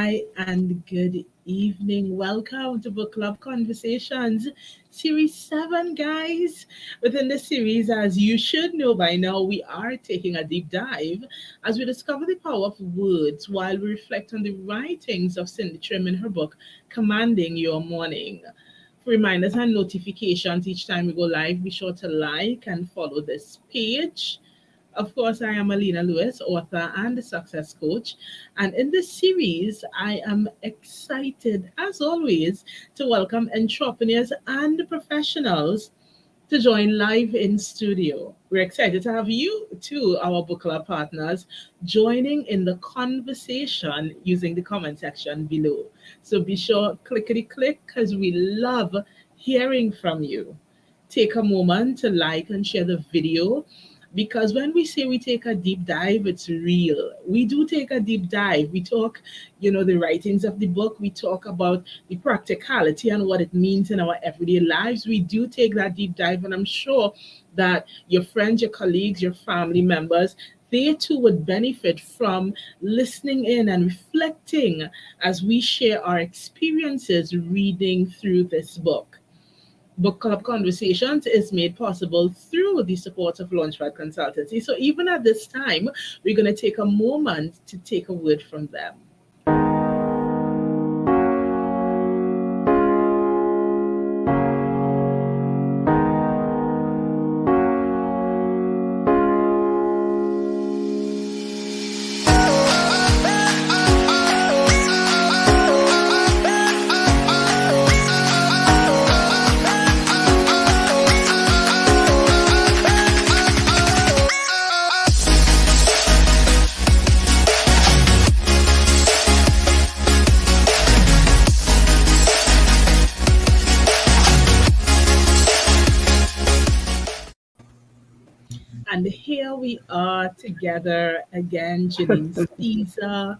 Hi, and good evening. Welcome to Book Club Conversations, Series 7, guys. Within the series, as you should know by now, we are taking a deep dive as we discover the power of words while we reflect on the writings of Cindy Trim in her book, Commanding Your Morning. For reminders and notifications each time we go live, be sure to like and follow this page. Of course, I am Alina Lewis, author and success coach. And in this series, I am excited, as always, to welcome entrepreneurs and professionals to join live in studio. We're excited to have you, too, our book club partners, joining in the conversation using the comment section below. So be sure, clickety click, because we love hearing from you. Take a moment to like and share the video because when we say we take a deep dive, it's real. We do take a deep dive. We talk, the writings of the book. We talk about the practicality and what it means in our everyday lives. We do take that deep dive, and I'm sure that your friends, your colleagues, your family members, they too would benefit from listening in and reflecting as we share our experiences reading through this book. Book Club Conversations is made possible through the support of Launchpad Consultancy. So even at this time, we're going to take a moment to take a word from them. And here we are together again, Janine Caesar,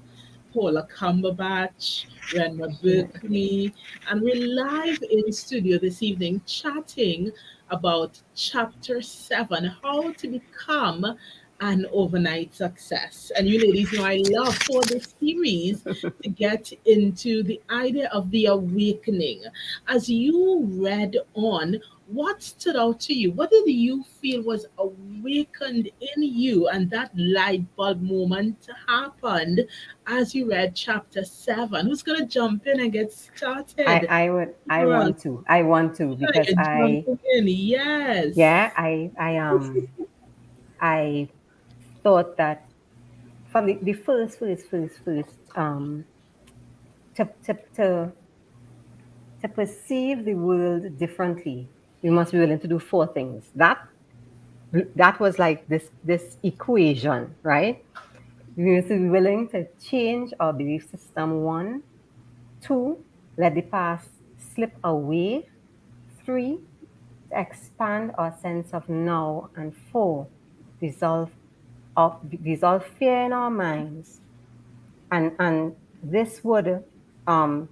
Paula Cumberbatch, Renma Berkeley, and we're live in studio this evening chatting about Chapter 7, How to Become an Overnight Success. And you ladies know I love for this series to get into the idea of the awakening. As you read on, what stood out to you? What did you feel was awakened in you? And that light bulb moment happened as you read chapter 7. Who's going to jump in and get I started? I would I Girl, want to I want to because you're jumping in. Yes. yeah I thought that from the first to to to to perceive the world differently, we must be willing to do four things. That was like this equation, right? We must be willing to change our belief system. One, two, let the past slip away. Three, to expand our sense of now. And four, dissolve dissolve fear in our minds. And this would um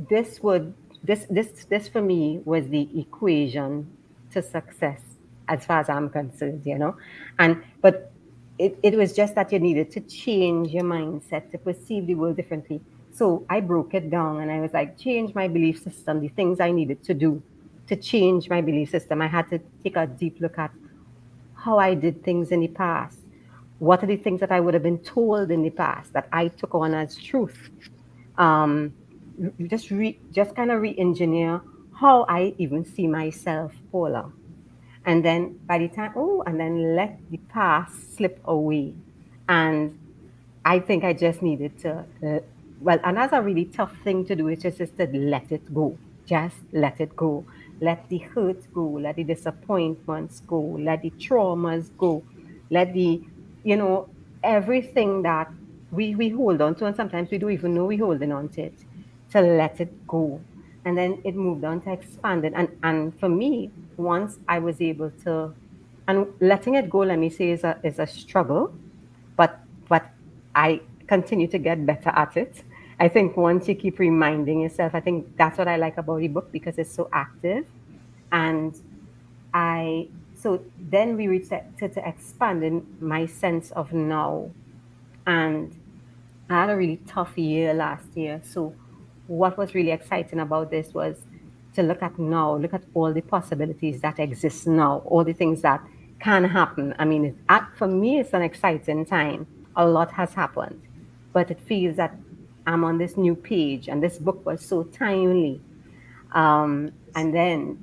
this would this for me was the equation to success as far as I'm concerned, and but it was just that you needed to change your mindset to perceive the world differently. So I broke it down and I was like, change my belief system, the things I needed to do to change my belief system. I had to take a deep look at how I did things in the past. What are the things that I would have been told in the past that I took on as truth? um, just kind of re-engineer how I even see myself, Paula. And then by the time, and then let the past slip away. And I think I just needed to, well, and that's a really tough thing to do. It's just to let it go. Just let it go. Let the hurt go. Let the disappointments go. Let the traumas go. Let you know, everything that we hold on to, and sometimes we don't even know we're holding on to it, to let it go. And then it moved on to expand it. And for me, once I was able to, and letting it go, let me say, is a struggle, but I continue to get better at it. I think once you keep reminding yourself, I think that's what I like about the book because it's so active. And so then we reached to expand in my sense of now. And I had a really tough year last year. So, what was really exciting about this was to look at now, look at all the possibilities that exist now, all the things that can happen. I mean, for me, it's an exciting time. A lot has happened, but it feels that I'm on this new page, and this book was so timely. And then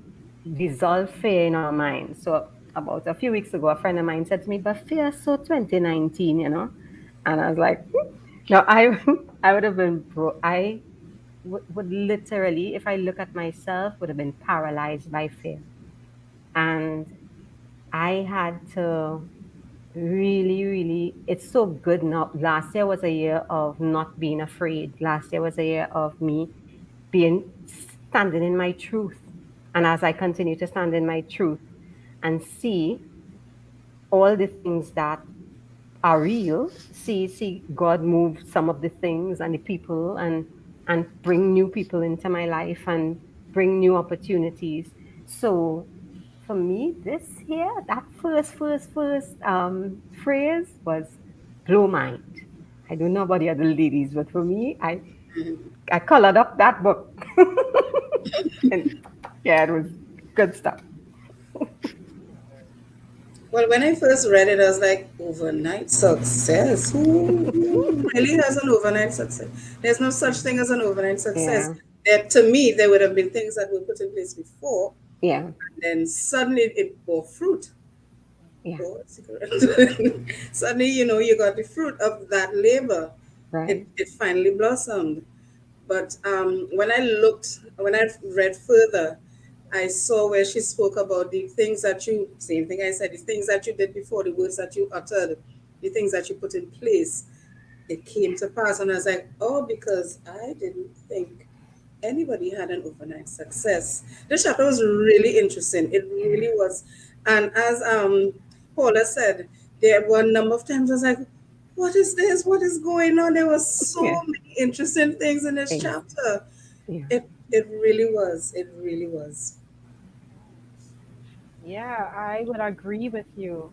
dissolve fear in our minds. So, about a few weeks ago, a friend of mine said to me, "But fear so 2019, you know?" And I was like, no, I I would have been I would literally, if I look at myself, would have been paralyzed by fear. And I had to really, really, it's so good now. Last year was a year of not being afraid. Last year was a year of me being standing in my truth. And as I continue to stand in my truth and see all the things that are real, see God move some of the things and the people, and bring new people into my life and bring new opportunities. So for me this year, that first phrase was blow mind. I don't know about the other ladies, but for me, I colored up that book. And yeah, it was good stuff. Well, when I first read it, I was like, overnight success? Who really has an overnight success? There's no such thing as an overnight success. Yeah, That, to me, there would have been things that were put in place before, yeah, and then suddenly it bore fruit. yeah, Oh, cigarette. Suddenly, you got the fruit of that labor. It, right, it finally blossomed. But when I read further, I saw where she spoke about the things that same thing I said, the things that you did before, the words that you uttered, the things that you put in place, it came to pass. And I was like, oh, because I didn't think anybody had an overnight success. This chapter was really interesting. It yeah, really was. And as Paula said, there were a number of times I was like, what is this? What is going on? There were so yeah, many interesting things in this ex- chapter. yeah, It really was. It really was. Yeah, I would agree with you.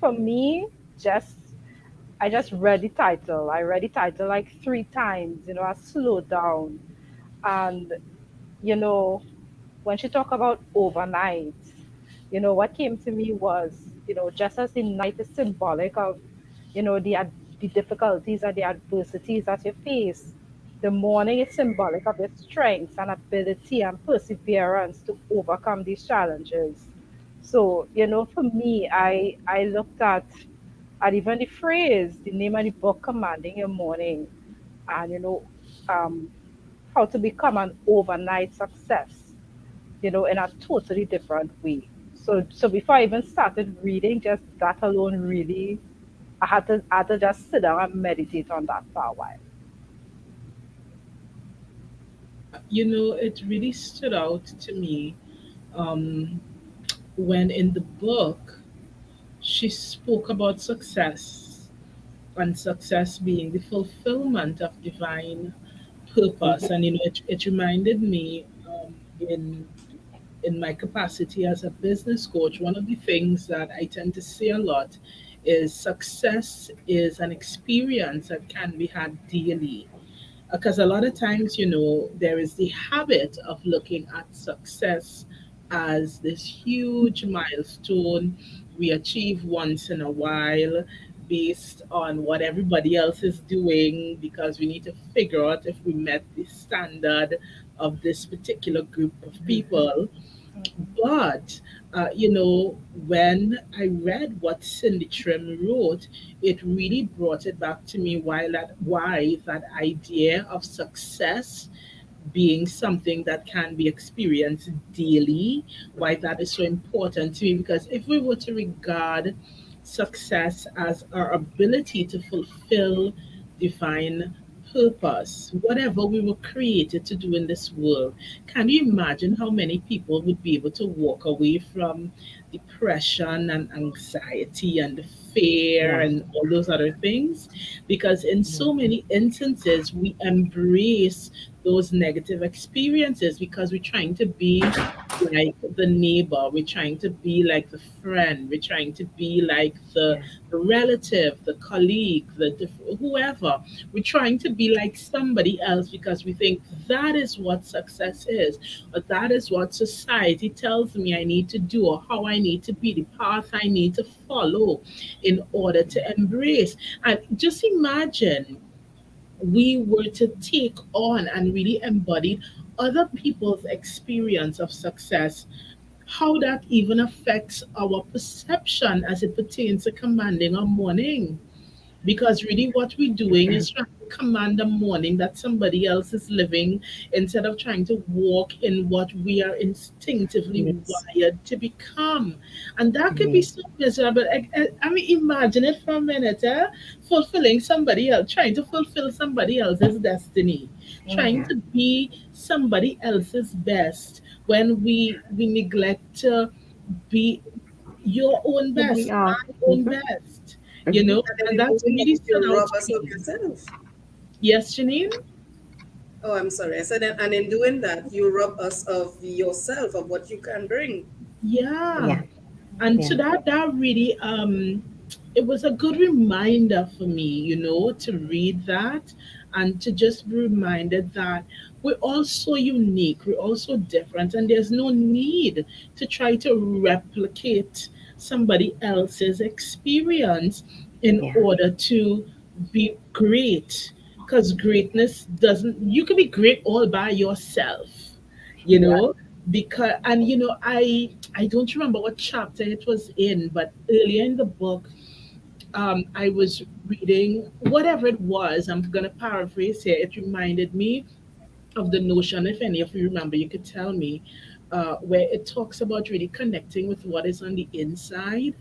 For me, just I just read the title. I read the title like three times. I slowed down, and you know, when she talked about overnight, what came to me was, just as the night is symbolic of, the difficulties and the adversities that you face, the morning is symbolic of your strength and ability and perseverance to overcome these challenges. So, for me, I looked at even the phrase, the name of the book, Commanding Your Morning, and um, how to become an overnight success, in a totally different way. So before I even started reading, just that alone really, I had to just sit down and meditate on that for a while. It really stood out to me um, when in the book she spoke about success, and success being the fulfillment of divine purpose. mhm, And it reminded me, in my capacity as a business coach, one of the things that I tend to say a lot is success is an experience that can be had daily. Because a lot of times, there is the habit of looking at success as this huge milestone we achieve once in a while based on what everybody else is doing, because we need to figure out if we met the standard of this particular group of mhm, people. But when I read what Cindy Trim wrote, it really brought it back to me why that idea of success being something that can be experienced daily, why that is so important to me. Because if we were to regard success as our ability to fulfill divine purpose, whatever we were created to do in this world, can you imagine how many people would be able to walk away from depression and anxiety and fear yeah, and all those other things? Because in yeah, so many instances, we embrace those negative experiences because we're trying to be like the neighbor, we're trying to be like the friend, we're trying to be like Yeah. the relative, the colleague, whoever. We're trying to be like somebody else because we think that is what success is, or that is what society tells me I need to do, or how I need to be, the path I need to follow in order to embrace. And just imagine we were to take on and really embody other people's experience of success, how that even affects our perception as it pertains to commanding our morning. Because really, what we're doing is trying to command a morning that somebody else is living instead of trying to walk in what we are instinctively Yes. wired to become. And that could be Yes. so miserable. I mean, imagine it for a minute, fulfilling somebody else, trying to fulfill somebody else's destiny, trying Yeah. to be somebody else's best when we neglect to be your own Who we best, are. my own best, you Mhm. know, And then and in that's doing really that, stood you out rob to us of me. yourself. Yes, Janine? Oh, I'm sorry. I said, and in doing that, you rob us of yourself, of what you can bring. Yeah. Yeah. And Yeah. so that really it was a good reminder for me, to read that and to just be reminded that we're all so unique, we're all so different, and there's no need to try to replicate somebody else's experience in Yeah. order to be great. Because greatness doesn't, you can be great all by yourself, you Yeah. know because and I don't remember what chapter it was in, but earlier in the book, I was reading whatever it was. I'm going to paraphrase here. It reminded me of the notion, if any of you remember, you could tell me, where it talks about really connecting with what is on the inside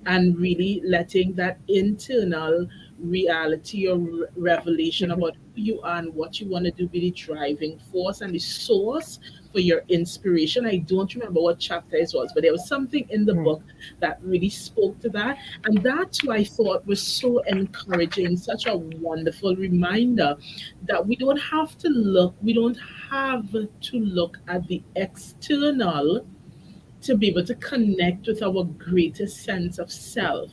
and really letting that internal reality or revelation Mhm. about who you are and what you want to do be the driving force and the source for your inspiration. I don't remember what chapter it was, but there was something in the Right. book that really spoke to that. And that's what I thought was so encouraging, such a wonderful reminder that we don't have to look at the external to be able to connect with our greatest sense of self.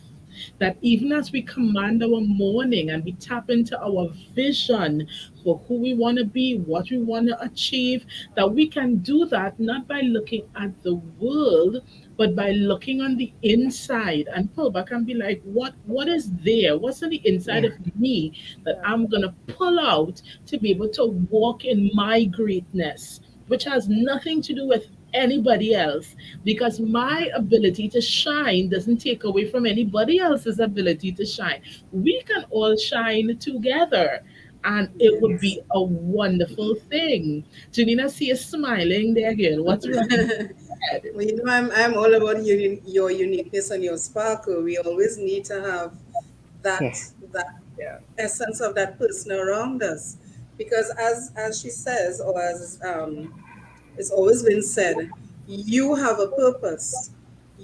That even as we command our morning and we tap into our vision for who we want to be, what we want to achieve, that we can do that not by looking at the world, but by looking on the inside and pull back and be like, what is there? What's on the inside Yeah. of me that Yeah. I'm gonna pull out to be able to walk in my greatness, which has nothing to do with anybody else, because my ability to shine doesn't take away from anybody else's ability to shine. We can all shine together, and it would Yes. be a wonderful thing. Janina, see you smiling there again. What's running through your head? Well, I'm all about your uniqueness and your sparkle. We always need to have Yeah. that Yeah. essence of that person around us, because as she says, or as it's always been said, you have a purpose.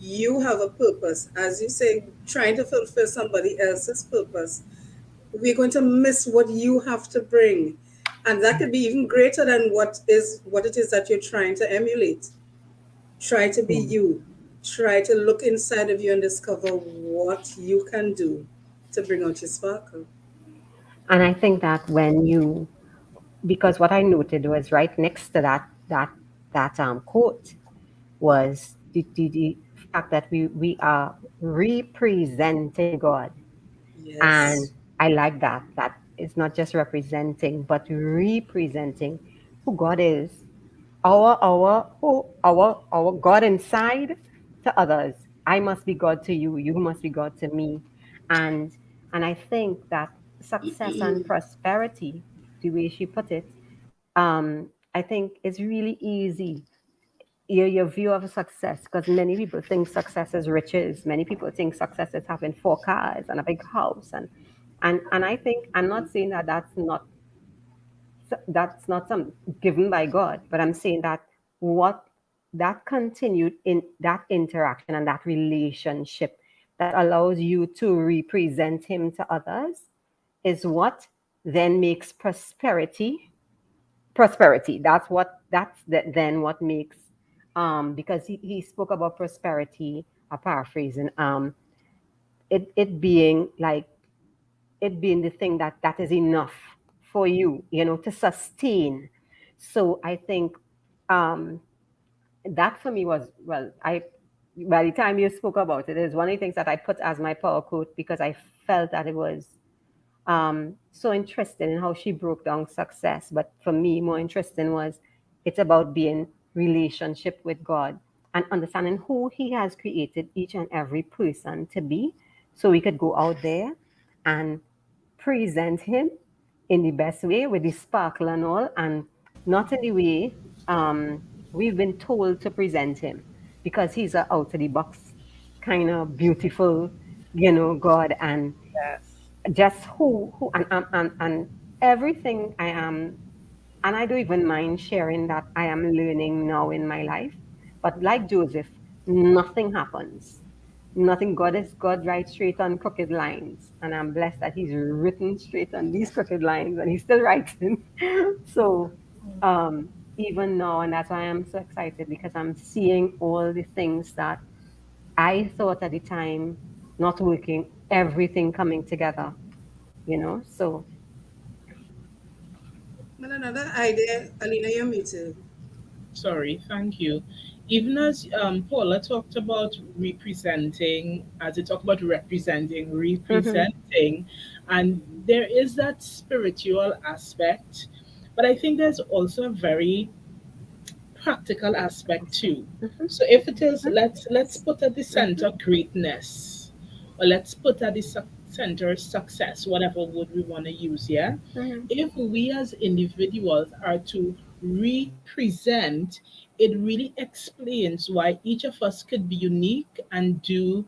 You have a purpose. As you say, trying to fulfill somebody else's purpose, we're going to miss what you have to bring, and that could be even greater than what it is that you're trying to emulate. Try to be Yeah. you. Try to look inside of you and discover what you can do to bring out your sparkle. And I think that when you, because what I noted was right next to that quote was the fact that we are representing God. And Yes. I like that. That is not just representing, but representing who God is. Our God inside to others. I must be God to you. You must be God to me. And and I think that success and prosperity, the way she put it, I think it's really easy. Your view of success, because many people think success is riches. Many people think success is having 4 cars and a big house, and I think I'm not saying that that's not some given by God, but I'm saying that what that continued in that interaction and that relationship that allows you to represent Him to others is what then makes prosperity prosperity. Then what makes, because he spoke about prosperity, paraphrasing, it being like, it being the thing that is enough for you, to sustain. So I think, um, that for me was, well, I by the time you spoke about it, is one of the things that I put as my power quote, because I felt that it was, so interesting in how she broke down success. But for me, more interesting was, it's about being relationship with God and understanding who He has created each and every person to be, so we could go out there and present Him in the best way, with the sparkle and all, and not in the way, we've been told to present Him, because He's a out of the box kind of beautiful, God. And Yes. just who and everything I am. And I don't even mind sharing that I am learning now in my life. But like Joseph, nothing happens. Nothing. God writes straight on crooked lines. And I'm blessed that He's written straight on these crooked lines, and He's still writing. So, even now, and that's why I'm so excited, because I'm seeing all the things that I thought at the time not working, everything coming together, So Well, another idea, Alina, you're muted. Sorry, thank you. Even as Paula talked about representing, as they talk about representing, mhm, representing, and there is that spiritual aspect, but I think there's also a very practical aspect too. mhm, So if it is, mhm, let's put at the mhm, center greatness, or let's put at the center success, whatever word we want to use here. mhm. If we as individuals are to represent, it really explains why each of us could be unique and do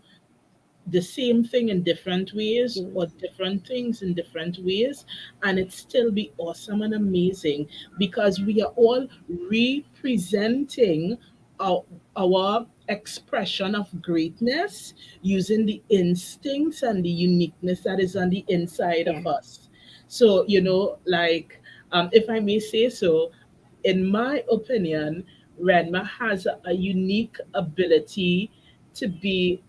the same thing in different ways, Yes. or different things in different ways, and it still be awesome and amazing, because we are all representing our, our expression of greatness using the instincts and the uniqueness that is on the inside Yeah. of us. So, like, if I may say so, in my opinion, Renma has a unique ability to be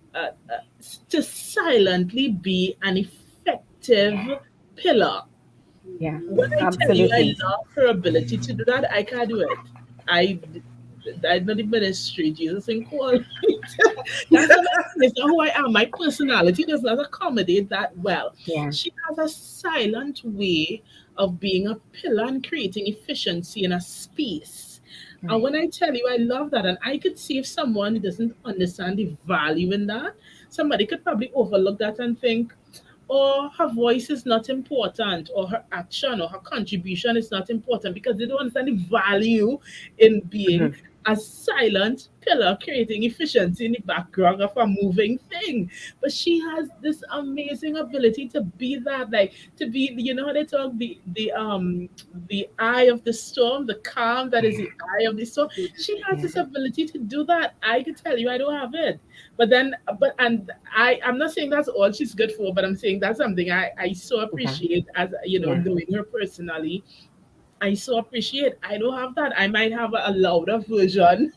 to silently be an effective Yeah. pillar. Yeah. When I tell you I Absolutely. love her ability to do that, I can't do it. I I'm not the ministry, Jesus and call. That's not my, it's not who I am. My personality does not accommodate that well. Yeah. She has a silent way of being a pillar and creating efficiency in a space. And Right. when I tell you I love that, and I could see if someone doesn't understand the value in that, somebody could probably overlook that and think, or her voice is not important, or her action or her contribution is not important, because they don't understand the value in being Mhm. a silent pillar creating efficiency in the background of a moving thing. But she has this amazing ability to be that, like, to be, how they talk, the eye of the storm, the calm that is Yeah. the eye of the storm. She has Yeah. this ability to do that. I can tell you I don't have it. But then, and I'm not saying that's all she's good for, but I'm saying that's something I so Okay. appreciate, as Yeah. knowing her personally. I so appreciate. I don't have that. I might have a louder version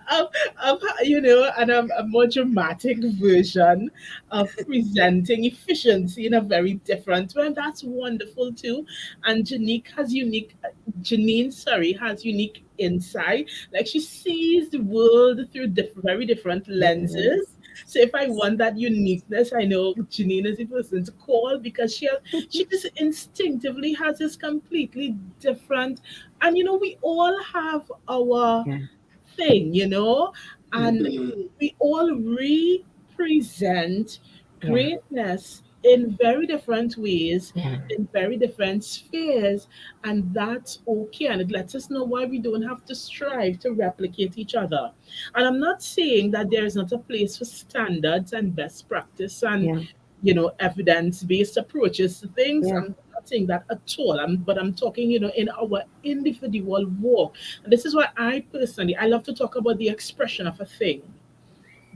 of, and a more dramatic version of presenting efficiency in a very different way. And that's wonderful too. And Janine, sorry, has unique insight. Like, she sees the world through very different Yes. lenses. So if I want that uniqueness, I know Janine is the person to call, because she just instinctively has this completely different, and we all have our Yeah. thing, Yeah. and we all represent Yeah. greatness in very different ways, Yeah. in very different spheres, and that's okay. And it lets us know why we don't have to strive to replicate each other. And I'm not saying that there is not a place for standards and best practice and Yeah. evidence-based approaches to things. Yeah. I'm not saying that at all. But I'm talking, in our individual walk. And this is why I personally I love to talk about the expression of a thing.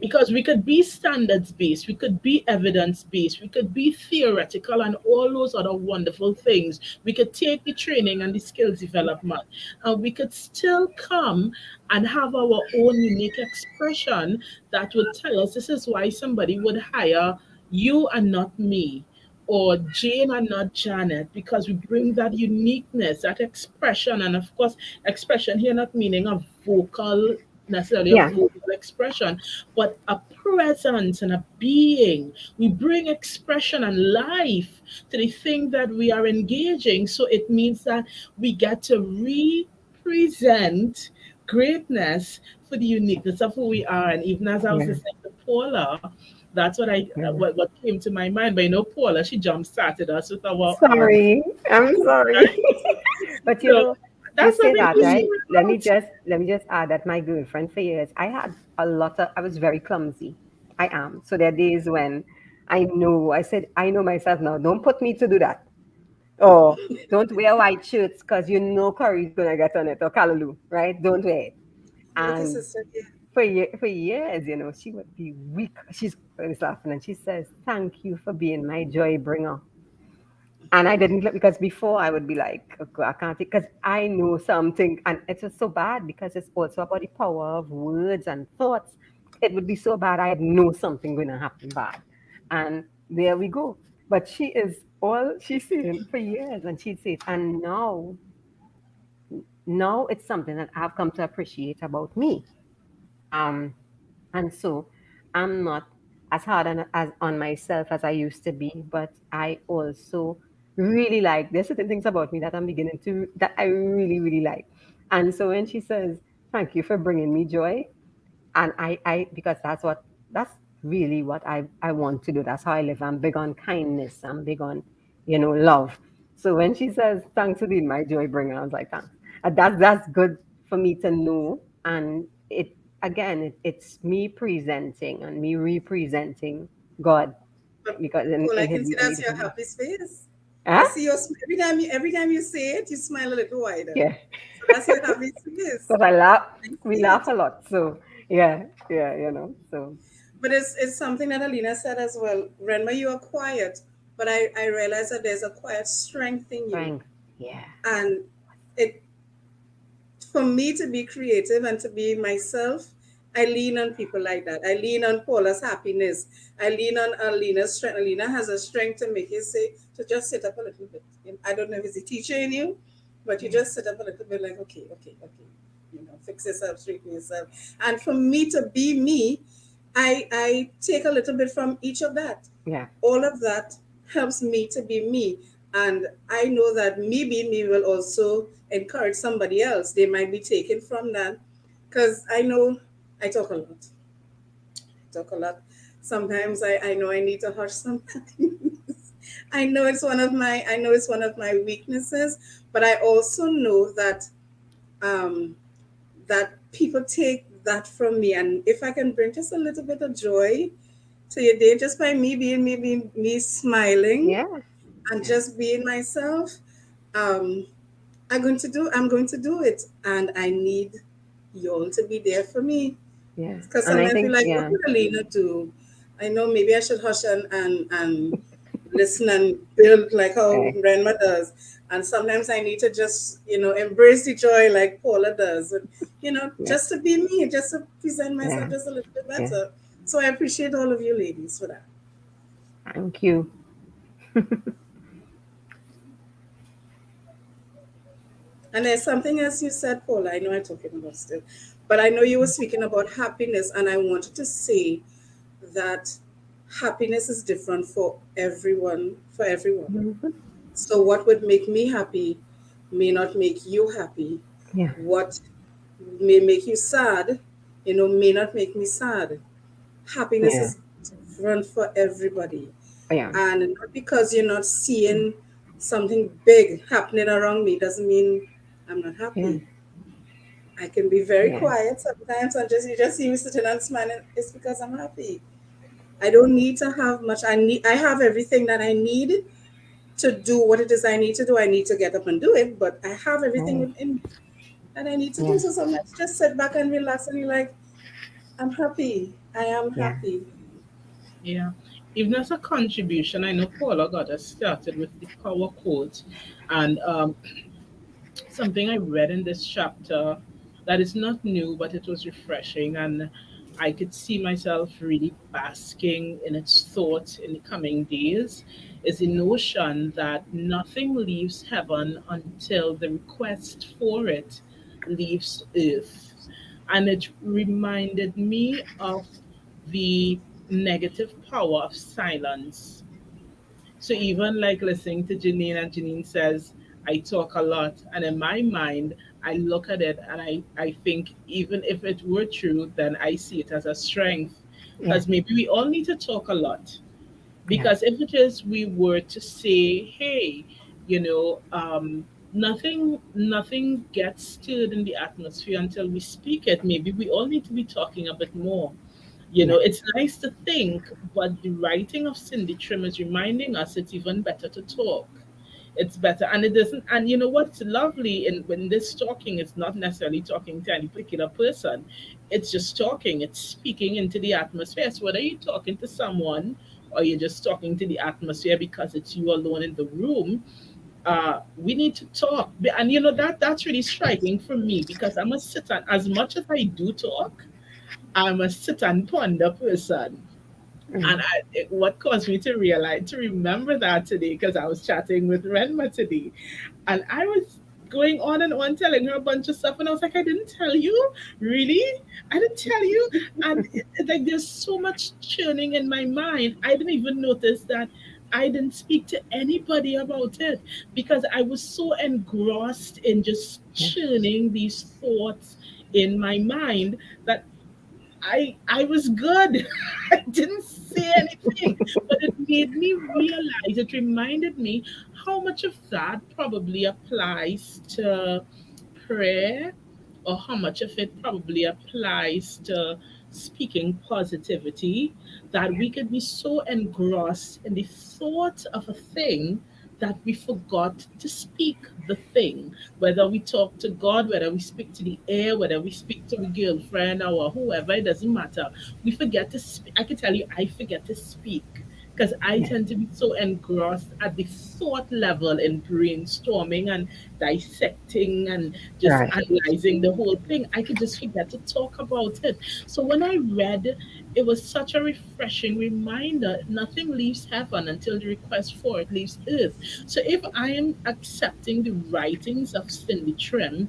because we could be standards based, we could be evidence based, we could be theoretical, and all those other wonderful things. We could take the training and the skills development, and we could still come and have our own unique expression that would tell us this is why somebody would hire you and not me, or Jane and not Janet, because we bring that uniqueness, that expression, and of course, expression here not meaning a vocal, necessarily a Yeah. vocal expression, but a presence and a being. We bring expression and life to the thing that we are engaging. So it means that we get to represent greatness for the uniqueness of who we are. And even as I was Yeah. listening to Paula, that's Yeah. what came to my mind. But Paula, she jump started us with our Sorry, I'm sorry. right. But So you that's say something that, to right? share Let me just add that my girlfriend for years, I was very clumsy. I am. So there are days when I know myself now, don't put me to do that. Or don't wear white shirts because you know curry's gonna get on it, or callaloo, right? Don't wear it. Okay, And sister. Yeah. for years, she would be weak. She's always laughing and she says, "Thank you for being my joy bringer." And I didn't because before I would be like, "Oh, God, I can't," because I know something, and it's just so bad because it's also about the power of words and thoughts. It would be so bad. I know something going to happen bad, and there we go. But she is all she's saying for years, and she'd say it, and now it's something that I've come to appreciate about me. Um, and so I'm not as hard on myself as I used to be, but I also really like, there's certain things about me that I'm beginning to, that I really, really like. And so when she says, "Thank you for bringing me joy," and because that's really what I want to do. That's how I live. I'm big on kindness. I'm big on, love. So when she says, "Thanks for being my joy bringer," I was like, thanks. That's good for me to know. And it's me presenting and me representing God, But because Paul, in I his can see in the that's your different way. happy face. I Huh? see your every time you say it, you smile a little wider. Yeah. So that's your happy face. Because I laugh, I we see laugh it. a lot. So yeah, yeah, so But it's something that Alina said as well. Remember, you are quiet, but I realize that there's a quiet strength in you. Frank, yeah, And it for me to be creative and to be myself, I lean on people like that. I lean on Paula's happiness. I lean on Alina's strength. Alina has a strength to make you say, to just sit up a little bit. I don't know if it's a teacher in you, but you yeah, just sit up a little bit like, okay, okay, okay. Fix yourself, straighten yourself. And for me to be me, I take a little bit from each of that. yeah, All of that helps me to be me. And I know that me being me will also encourage somebody else. They might be taken from that because I know I talk a lot. I talk a lot. Sometimes I know I need to hush sometimes. I know it's one of my weaknesses, but I also know um, that people take that from me. And if I can bring just a little bit of joy to your day just by being me smiling yeah, and yeah, just being myself, um, I'm going to do it, and I need you all to be there for me yeah. because And I sometimes we're think, like, what yeah, would Alina do? I know maybe I should hush and listen and build like how eh, grandma does. And sometimes I need to just, embrace the joy like Paula does. And, yeah, just to be me, just to present myself yeah, just a little bit yeah. better. So I appreciate all of you ladies for that. Thank you. And there's something else you said, Paula. I know I'm talking about still, but I know you were speaking about happiness, and I wanted to say that happiness is different for everyone, for everyone. Mhm. So what would make me happy may not make you happy. Yeah, What may make you sad, may not make me sad. Happiness yeah, is different for everybody. yeah, And not because you're not seeing something big happening around me doesn't mean I'm not yeah, happy. I can be very yeah, quiet sometimes and just you just see me sitting and smiling. It's because I'm happy. I don't need to have much. I have everything that I need to do what it is I need to do. I need to get up and do it, but I have everything right, within that I need to do. yeah, So sometimes just sit back and relax and you're like, I'm happy. I am Yeah. happy. Yeah. Even as a contribution, I know Paula got us started with the power quote, and something I read in this chapter that is not new, but it was refreshing, and I could see myself really basking in its thought in the coming days. Is the notion that nothing leaves heaven until the request for it leaves earth. And it reminded me of the negative power of silence. So even like listening to Janine, and Janine says, I talk a lot. And in my mind, I look at it and I think even if it were true, then I see it as a strength. Yeah. Because maybe we all need to talk a lot. Yeah. Because if it is we were to say, hey, you know, nothing gets stirred in the atmosphere until we speak it. Maybe we all need to be talking a bit more. You Yeah. know, it's nice to think, but the writing of Cindy Trim is reminding us it's even better to talk. It's better, and it doesn't. And you know what's lovely in when this talking is not necessarily talking to any particular person. It's just talking. It's speaking into the atmosphere. So whether you're talking to someone or you're just talking to the atmosphere because it's you alone in the room, we need to talk. And you know that's really striking for me because I'm a sit and as much as I do talk, I'm a sit and ponder person. And Mm. what caused me to realize, to remember that today, because I was chatting with Renma today, and I was going on and on telling her a bunch of stuff, and I was like, I didn't tell you, really? I didn't tell you. And like, there's so much churning in my mind. I didn't even notice that I didn't speak to anybody about it because I was so engrossed in just Yeah. churning these thoughts in my mind that I was good. I didn't say anything, but it made me realize, it reminded me how much of that probably applies to prayer, or how much of it probably applies to speaking positivity, that we could be so engrossed in the thought of a thing that we forgot to speak the thing. Whether we talk to God, whether we speak to the air, whether we speak to a girlfriend or whoever, it doesn't matter. We forget to speak. I can tell you, I forget to speak because I Yeah. tend to be so engrossed at the thought level in brainstorming and dissecting and just Right. analyzing the whole thing. I could just forget to talk about it. So when I read, it was such a refreshing reminder. Nothing leaves heaven until the request for it leaves earth. So if I am accepting the writings of Cindy Trim,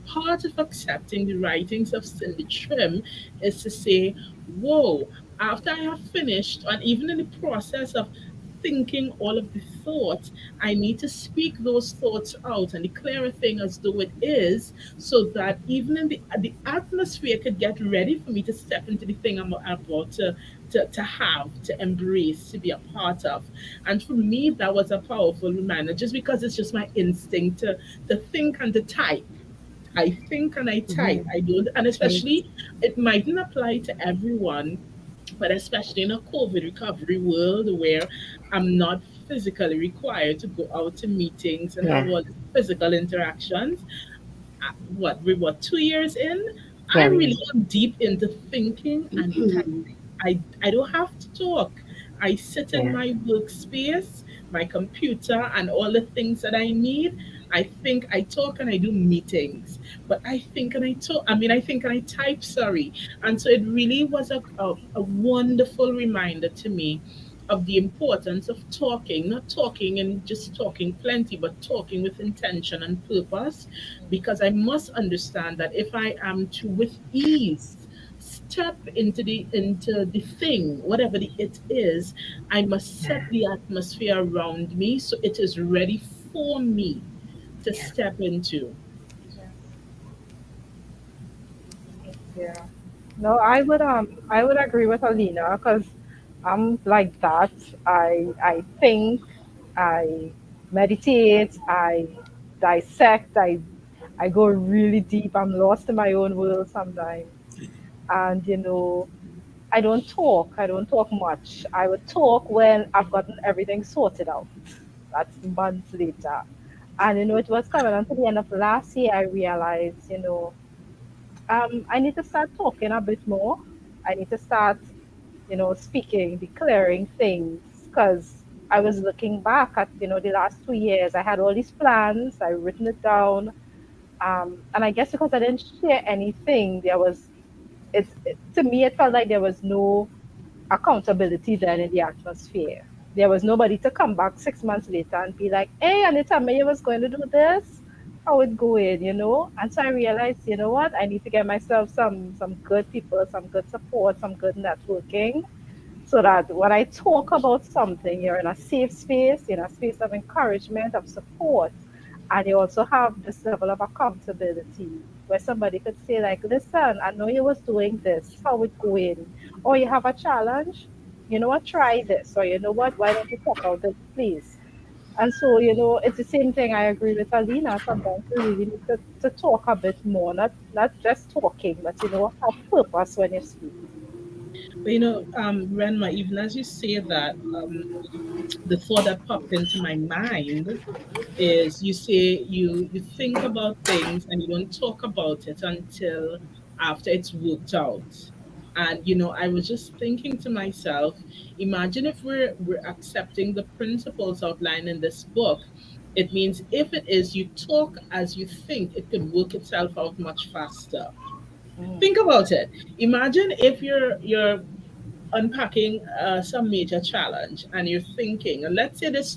part of accepting the writings of Cindy Trim is to say, whoa, after I have finished, and even in the process of thinking all of the thoughts, I need to speak those thoughts out and declare a thing as though it is, so that even in the atmosphere could get ready for me to step into the thing I'm about to have, to embrace, to be a part of. And for me, that was a powerful reminder, just because it's just my instinct to think and to type. I think and I type. Mhm. I don't, and Mm. especially it mightn't apply to everyone, but especially in a COVID recovery world where I'm not physically required to go out to meetings and have Yeah. all these physical interactions. We're 2 years in. I Yeah. really We. am deep into thinking and typing. I don't have to talk. I sit in Yeah. my workspace, my computer, and all the things that I need. I think, I talk, and I do meetings. But I think and I talk. I mean, I think and I type. Sorry. And so it really was a wonderful reminder to me of the importance of talking, not talking and just talking plenty, but talking with intention and purpose. Because I must understand that if I am to, with ease, step into the thing, whatever it is, I must set Yeah. the atmosphere around me so it is ready for me to Yeah. step into. Yeah. No, I would agree with Alina because I'm like that. I think, I meditate, I dissect, I go really deep. I'm lost in my own world sometimes. And I don't talk. I don't talk much. I would talk when I've gotten everything sorted out. That's months later. And it was coming until the end of last year I realized, I need to start talking a bit more. I need to start, speaking, declaring things, because I was looking back at, the last 2 years. I had all these plans, I written it down, and I guess because I didn't share anything, to me, it felt like there was no accountability then in the atmosphere. There was nobody to come back 6 months later and be like, hey, Anita, me was going to do this. How it going? And so I realized, you know what? I need to get myself some good people, some good support, some good networking, so that when I talk about something, you're in a safe space, in a space of encouragement, of support, and you also have this level of accountability where somebody could say, like, listen, I know you was doing this, how it going? Or you have a challenge, you know what, try this, or you know what, why don't you check out this place? And so, it's the same thing. I agree with Alina. Sometimes we really need to talk a bit more, not just talking, but have purpose when you speak. But Renma, even as you say that, the thought that popped into my mind is you say you think about things and you don't talk about it until after it's worked out. And I was just thinking to myself, imagine if we're accepting the principles outlined in this book. It means if it is you talk as you think, it could work itself out much faster. Mm. Think about it. Imagine if you're unpacking some major challenge and you're thinking, and let's say this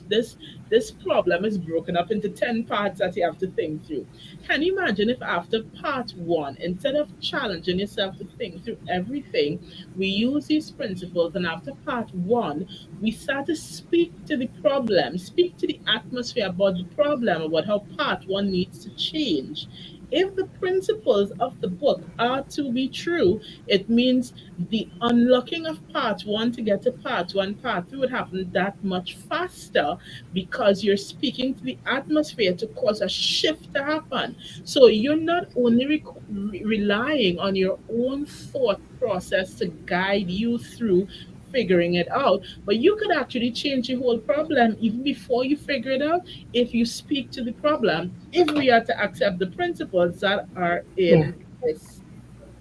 problem is broken up into 10 parts that you have to think through. Can you imagine if after part one, instead of challenging yourself to think through everything, we use these principles, and after part one we start to speak to the problem, speak to the atmosphere about the problem, about how part one needs to change. If the principles of the book are to be true, it means the unlocking of part one to get to part one, part two would happen that much faster because you're speaking to the atmosphere to cause a shift to happen. So you're not only relying on your own thought process to guide you through figuring it out, but you could actually change the whole problem even before you figure it out if you speak to the problem, if we are to accept the principles that are Yeah, in this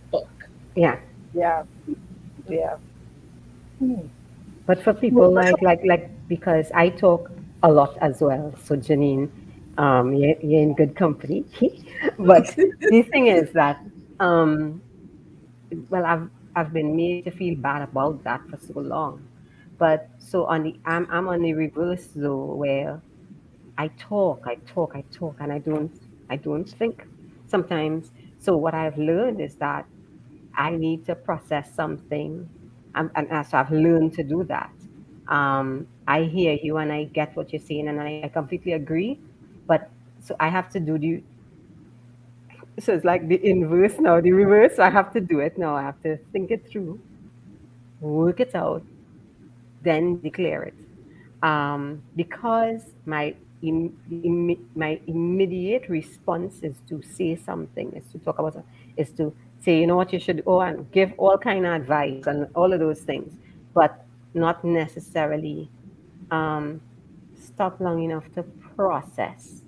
book. yeah. Yeah, yeah. Hmm. But for people like because I talk a lot as well. So Janine, you're in good company. But the thing is that um, well, I've been made to feel bad about that for so long. But so I'm on the reverse though, where I talk, and I don't think sometimes. So what I've learned is that I need to process something, and so I've learned to do that. I hear you and I get what you're saying, and I completely agree. But so I have to do the so it's like the inverse now, the reverse. So I have to do it now. I have to think it through, work it out, then declare it. Because my immediate response is to say something, is to talk about something, is to say, you know what, you should go and give all kind of advice and all of those things, but not necessarily um, stop long enough to process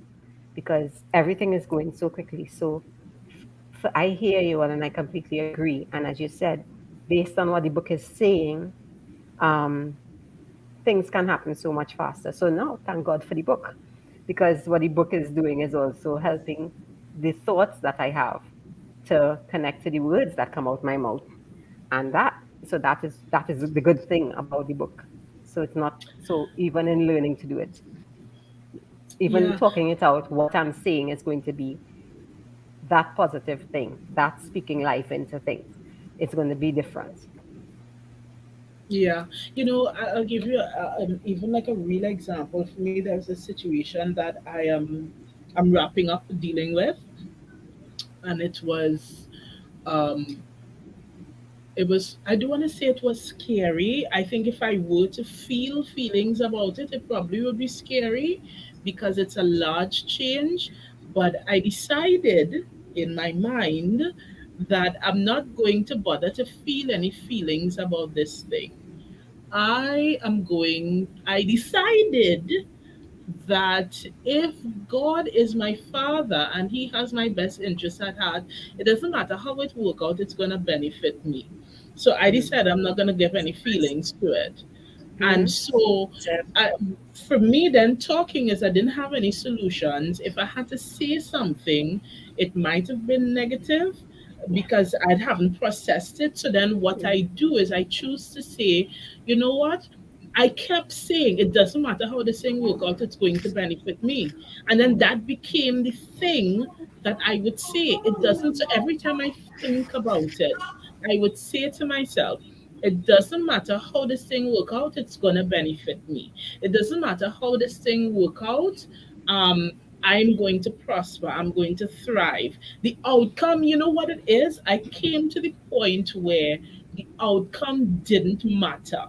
because everything is going so quickly. So I hear you and I completely agree. And as you said, based on what the book is saying, um, things can happen so much faster. So now, thank God for the book, because what the book is doing is also helping the thoughts that I have to connect to the words that come out my mouth, and that is the good thing about the book. So it's not so even in learning to do it, even Yeah, talking it out, what I'm saying is going to be that positive thing, that speaking life into things. It's going to be different. yeah. I'll give you even like a real example. For me, there's a situation that I'm wrapping up dealing with, and um I do want to say it was scary. I think if I were to feel feelings about it, it probably would be scary because it's a large change. But I decided in my mind that I'm not going to bother to feel any feelings about this thing. I decided that if God is my father and he has my best interest at heart, it doesn't matter how it work out, it's going to benefit me. So I decided I'm not going to give any feelings to it. And Mm-hmm. so, I, for me, then talking is I didn't have any solutions. If I had to say something, it might have been negative because I haven't processed it. So then, what I do is I choose to say, you know what? I kept saying it doesn't matter how this thing work out, it's going to benefit me. And then that became the thing that I would say. It doesn't, so every time I think about it, I would say to myself, it doesn't matter how this thing work out, it's gonna benefit me. It doesn't matter how this thing work out. Um, I'm going to prosper. I'm going to thrive. The outcome, you know what it is? I came to the point where the outcome didn't matter.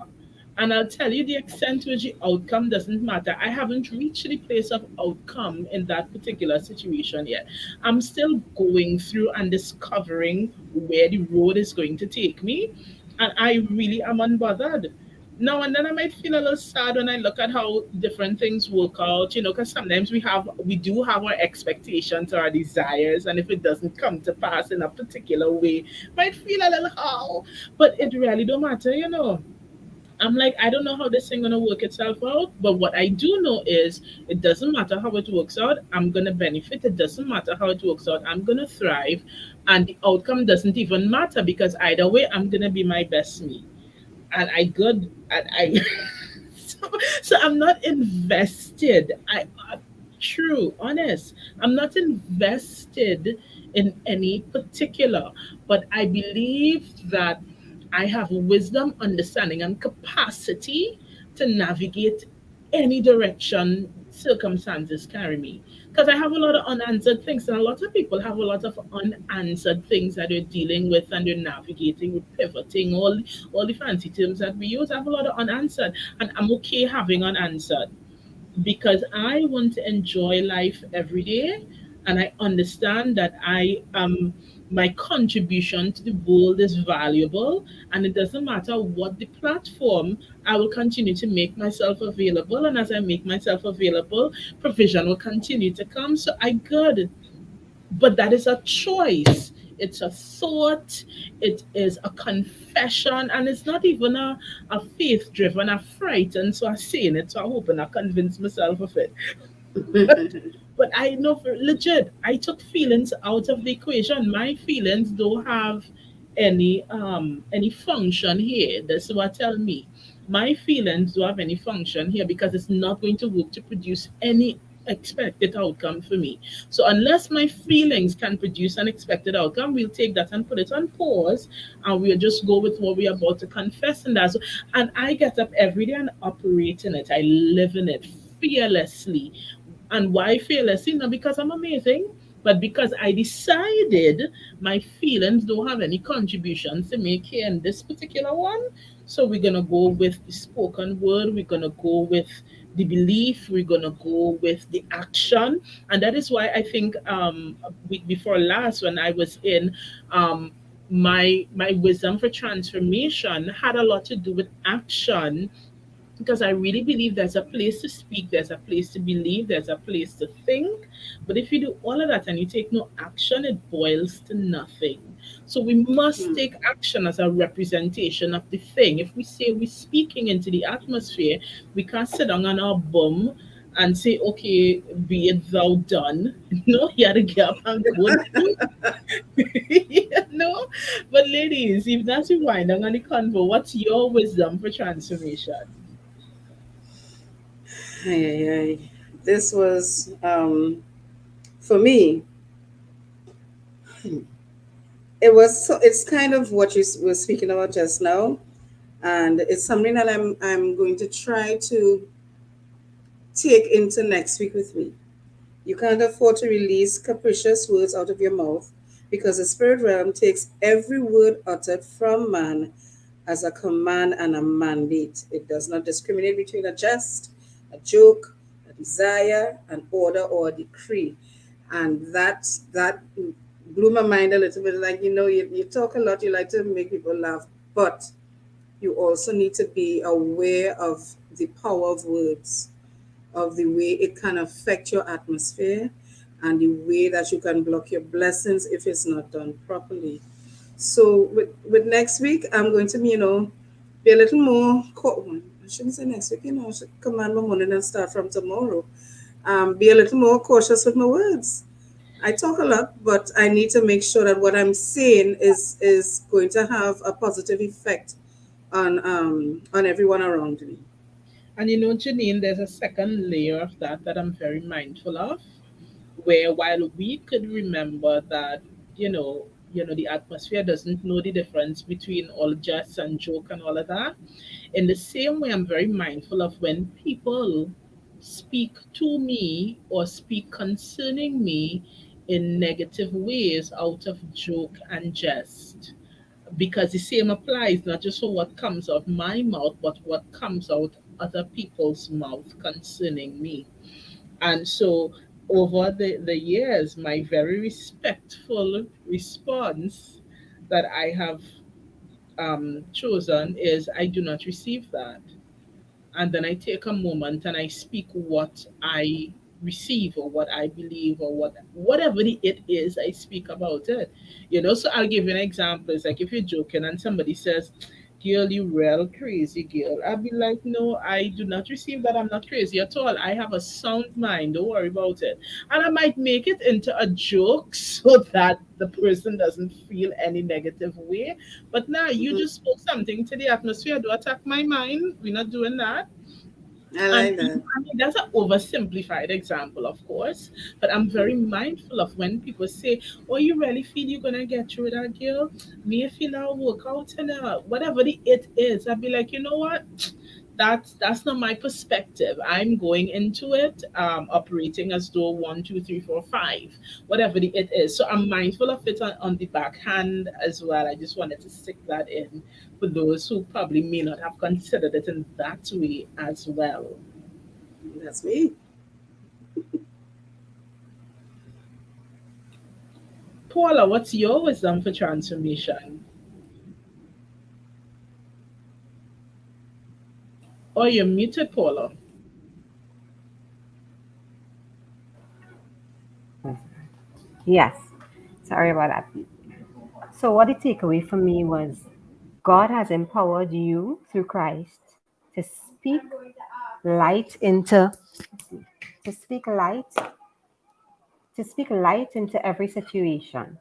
And I'll tell you the extent to which the outcome doesn't matter. I haven't reached the place of outcome in that particular situation yet. I'm still going through and discovering where the road is going to take me. And I really am unbothered. Now and then I might feel a little sad when I look at how different things work out, because sometimes we do have our expectations or our desires, and if it doesn't come to pass in a particular way, might feel a little how, but it really don't matter. I'm like, I don't know how this thing gonna work itself out, but what I do know is it doesn't matter how it works out, I'm gonna benefit. It doesn't matter how it works out, I'm gonna thrive, and the outcome doesn't even matter because either way, I'm gonna be my best me, and I good, and I. So I'm not invested. True, honest. I'm not invested in any particular, but I believe that I have wisdom, understanding, and capacity to navigate any direction circumstances carry me. Because I have a lot of unanswered things, and a lot of people have a lot of unanswered things that they're dealing with and they're navigating with pivoting, all the fancy terms that we use. I have a lot of unanswered, and I'm okay having unanswered because I want to enjoy life every day, and I understand that my contribution to the world is valuable, and it doesn't matter what the platform. I will continue to make myself available, and as I make myself available, provision will continue to come. So I good, but that is a choice. It's a thought, it is a confession, and it's not even a faith driven, a frightened. So I'm saying it, so I hope and I convince myself of it. But I know for legit, I took feelings out of the equation. My feelings don't have any function here. That's what tell me. My feelings don't have any function here because it's not going to work to produce any expected outcome for me. So unless my feelings can produce an expected outcome, we'll take that and put it on pause, and we'll just go with what we're about to confess. And I get up every day and operate in it. I live in it fearlessly. And why fearlessly? Not because I'm amazing, but because I decided my feelings don't have any contributions to make here in this particular one. So we're gonna go with the spoken word, we're gonna go with the belief, we're gonna go with the action. And that is why I think week before last when I was in my wisdom for transformation had a lot to do with action, because I really believe there's a place to speak, there's a place to believe, there's a place to think. But if you do all of that and you take no action, it boils to nothing. So we must take action as a representation of the thing. If we say we're speaking into the atmosphere, we can't sit down on our bum and say, okay, be it thou done. No, you gotta get up and go do it. No, but ladies, if that's your wind down on the convo, what's your wisdom for transformation? Ay, ay, ay. This was, for me, it's kind of what you were speaking about just now. And it's something that I'm going to try to take into next week with me. You can't afford to release capricious words out of your mouth because the spirit realm takes every word uttered from man as a command and a mandate. It does not discriminate between a jest, a joke, a desire, an order, or a decree. And that blew my mind a little bit. Like, you talk a lot, you like to make people laugh, but you also need to be aware of the power of words, of the way it can affect your atmosphere, and the way that you can block your blessings if it's not done properly. So with next week, I'm going to, be a little more. I shouldn't say next week. I should command my morning and start from tomorrow. Be a little more cautious with my words. I talk a lot, but I need to make sure that what I'm saying is going to have a positive effect on everyone around me. And you know, Janine, there's a second layer of that that I'm very mindful of, where while we could remember that, the atmosphere doesn't know the difference between all jest and joke and all of that. In the same way, I'm very mindful of when people speak to me or speak concerning me in negative ways out of joke and jest. Because the same applies not just for what comes out my mouth, but what comes out other people's mouth concerning me. And so over the years, my very respectful response that I have chosen is I do not receive that. And then I take a moment and I speak what I receive or what I believe or whatever it is, I speak about it. So I'll give you an example. It's like if you're joking and somebody says, "Girl, you real crazy girl." I'll be like, "No, I do not receive that. I'm not crazy at all. I have a sound mind. Don't worry about it." And I might make it into a joke so that the person doesn't feel any negative way. But now you Mhm. just spoke something to the atmosphere. Don't attack my mind. We're not doing that. I And like that. I mean, that's an oversimplified example, of course, but I'm very mindful of when people say, "Oh, you really feel you're gonna get through that, girl? Me if you now work out and whatever the it is," I'd be like, you know what? That's not my perspective. I'm going into it operating as though one, two, three, four, five, whatever the it is. So I'm mindful of it on the backhand as well. I just wanted to stick that in for those who probably may not have considered it in that way as well. That's me. Paula, what's your wisdom for transformation? Oh, you're muted, Paula. Yes. Sorry about that. So, what the takeaway for me was God has empowered you through Christ to light into to speak light to speak light into every situation.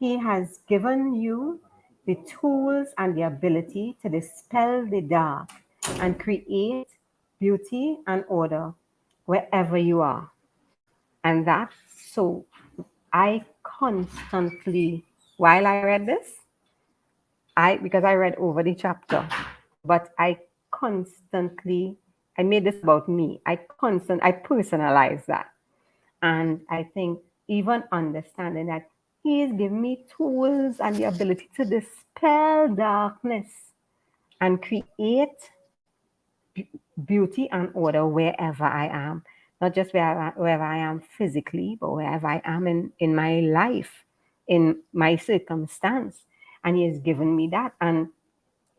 He has given you the tools and the ability to dispel the dark and create beauty and order wherever you are. And that's so I constantly, while I read this, because I read over the chapter, but I made this about me. I personalize that. And I think even understanding that He has given me tools and the ability to dispel darkness and create beauty and order wherever I am, not just wherever I am physically, but wherever I am in my life, in my circumstance. And He has given me that. And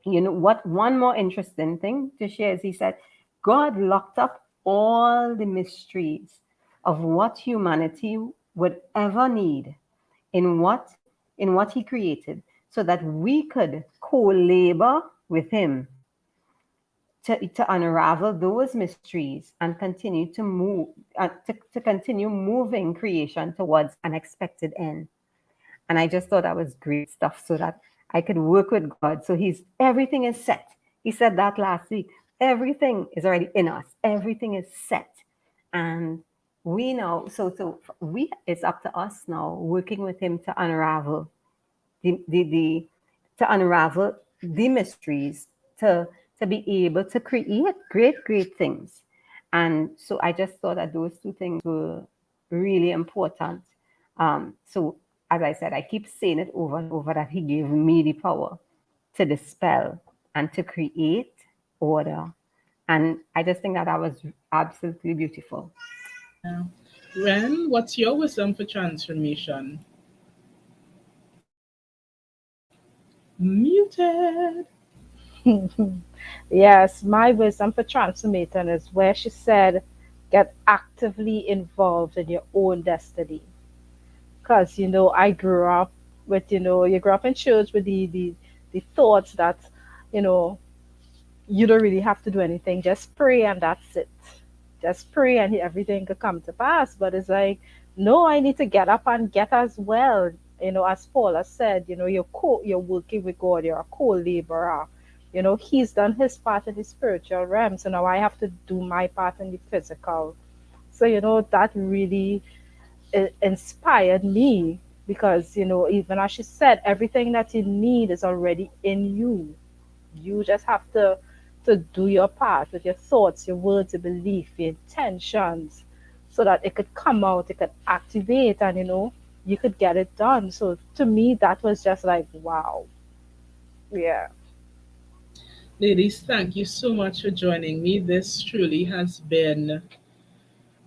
you know what? One more interesting thing to share is He said, God locked up all the mysteries of what humanity would ever need in what He created, so that we could co-labor with Him to unravel those mysteries and continue to to continue moving creation towards an expected end. And I just thought that was great stuff, so that I could work with God. So everything is set. He said that last week. Everything is already in us. Everything is set. And we know, it's up to us now working with Him to unravel the to unravel the mysteries, to be able to create great things. And so I just thought that those two things were really important. So as I said, I keep saying it over and over, that He gave me the power to dispel and to create order. And I just think that that was absolutely beautiful. Yeah. Ren, what's your wisdom for transformation? Muted. Yes, my wisdom for transformation is where she said, get actively involved in your own destiny. Because, I grew up with, you grew up in church with the thoughts that, you know, you don't really have to do anything. Just pray and that's it. Just pray and everything could come to pass. But it's like, no, I need to get up and get as well. As Paul has said, you're working with God, you're a co-laborer. He's done his part in the spiritual realm. So now I have to do my part in the physical. So, that really inspired me because, even as she said, everything that you need is already in you. You just have to do your part with your thoughts, your words, your belief, your intentions, so that it could come out, it could activate, and you could get it done. So to me, that was just like wow, yeah, Ladies, thank you so much for joining me. This truly has been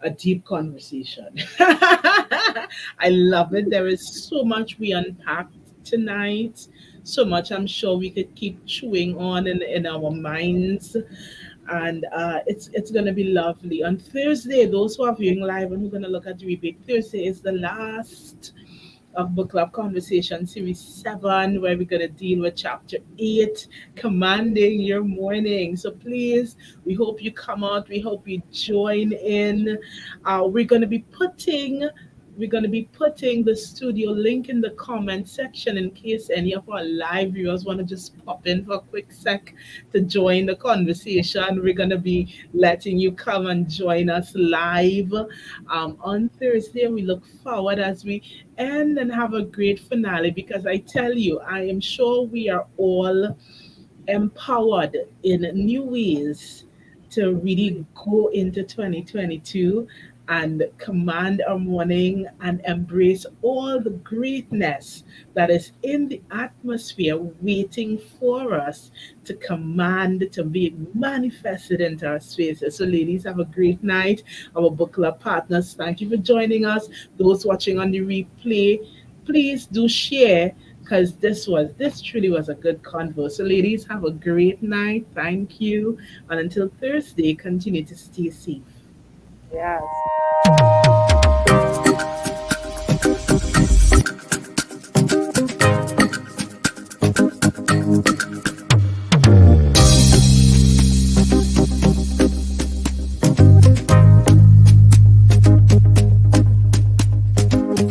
a deep conversation. I love it. There is so much we unpacked tonight. So much I'm sure we could keep chewing on in our minds. And it's gonna be lovely. On Thursday, those who are viewing live and who are gonna look at the replay, Thursday is the last of Book Club Conversation Series 7, where we're going to deal with Chapter 8, Commanding Your Morning. So please, we hope you come out. We hope you join in. We're going to be putting the studio link in the comment section in case any of our live viewers want to just pop in for a quick sec to join the conversation. We're going to be letting you come and join us live on Thursday. We look forward as we end and have a great finale because I tell you, I am sure we are all empowered in new ways to really go into 2022 and command our morning and embrace all the greatness that is in the atmosphere waiting for us to command to be manifested into our spaces. So ladies, have a great night. Our book club partners, thank you for joining us. Those watching on the replay, please do share because this truly was a good convo. So ladies, have a great night. Thank you. And until Thursday, continue to stay safe. yes.